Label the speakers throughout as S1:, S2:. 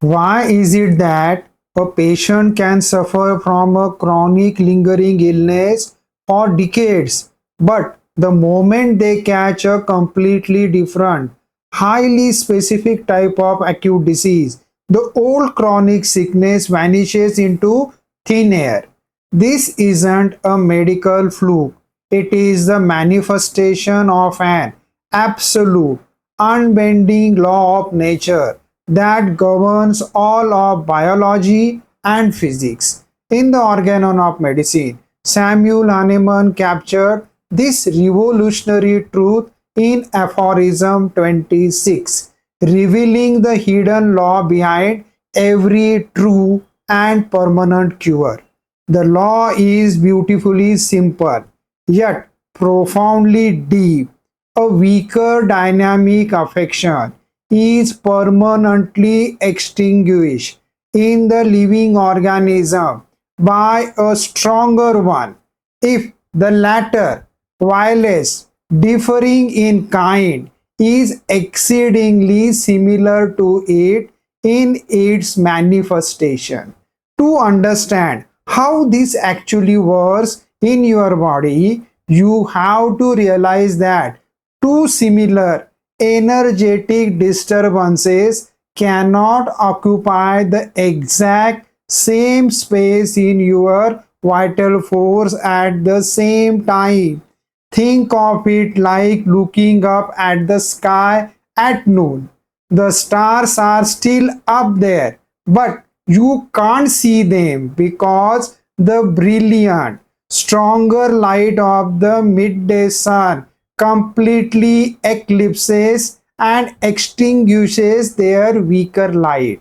S1: Why is it that a patient can suffer from a chronic lingering illness for decades, but the moment they catch a completely different, highly specific type of acute disease, the old chronic sickness vanishes into thin air? This isn't a medical fluke, it is the manifestation of an absolute, unbending law of nature that governs all of biology and physics. In the Organon of Medicine, Samuel Hahnemann captured this revolutionary truth in Aphorism 26, revealing the hidden law behind every true and permanent cure. The law is beautifully simple, yet profoundly deep. A weaker dynamic affection is permanently extinguished in the living organism by a stronger one. If the latter, whilst differing in kind, is exceedingly similar to it in its manifestation. To understand how this actually works in your body, you have to realize that two similar energetic disturbances cannot occupy the exact same space in your vital force at the same time. Think of it like looking up at the sky at noon. The stars are still up there, but you can't see them because the brilliant, stronger light of the midday sun completely eclipses and extinguishes their weaker light.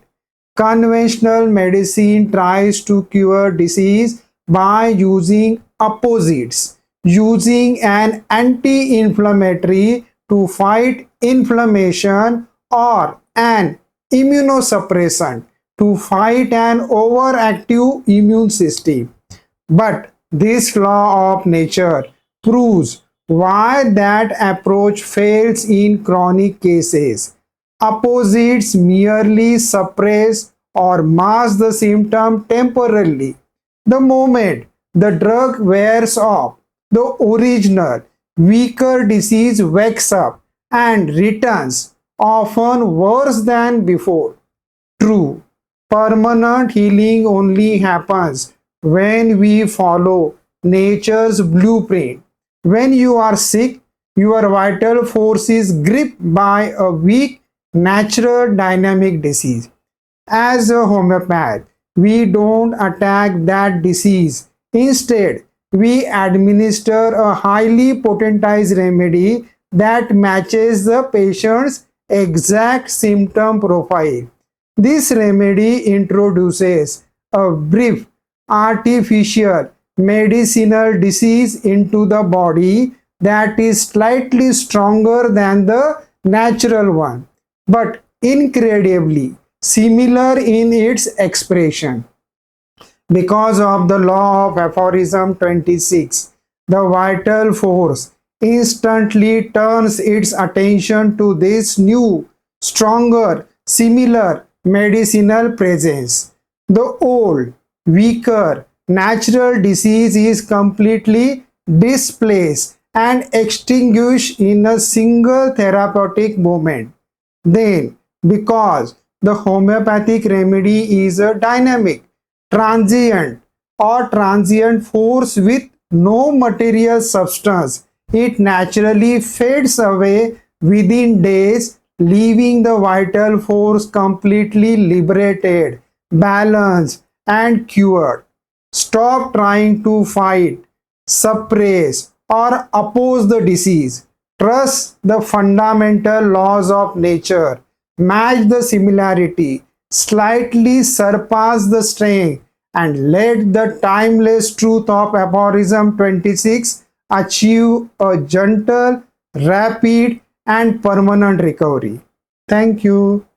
S1: Conventional medicine tries to cure disease by using opposites, using an anti-inflammatory to fight inflammation or an immunosuppressant to fight an overactive immune system. But this law of nature proves why that approach fails in chronic cases. Opposites merely suppress or mask the symptom temporarily. The moment the drug wears off, the original, weaker disease wakes up and returns, often worse than before. True, permanent healing only happens when we follow nature's blueprint. When you are sick, your vital force is gripped by a weak, natural dynamic disease. As a homeopath, we don't attack that disease. Instead, we administer a highly potentized remedy that matches the patient's exact symptom profile. This remedy introduces a brief, artificial, medicinal disease into the body that is slightly stronger than the natural one, but incredibly similar in its expression. Because of the law of Aphorism 26, the vital force instantly turns its attention to this new, stronger, similar medicinal presence. The old, weaker, natural disease is completely displaced and extinguished in a single therapeutic moment. Then, because the homeopathic remedy is a dynamic, transient force with no material substance, it naturally fades away within days, leaving the vital force completely liberated, balanced, and cured. Stop trying to fight, suppress, or oppose the disease. Trust the fundamental laws of nature. Match the similarity, slightly surpass the strength, and let the timeless truth of Aphorism 26 achieve a gentle, rapid, and permanent recovery. Thank you.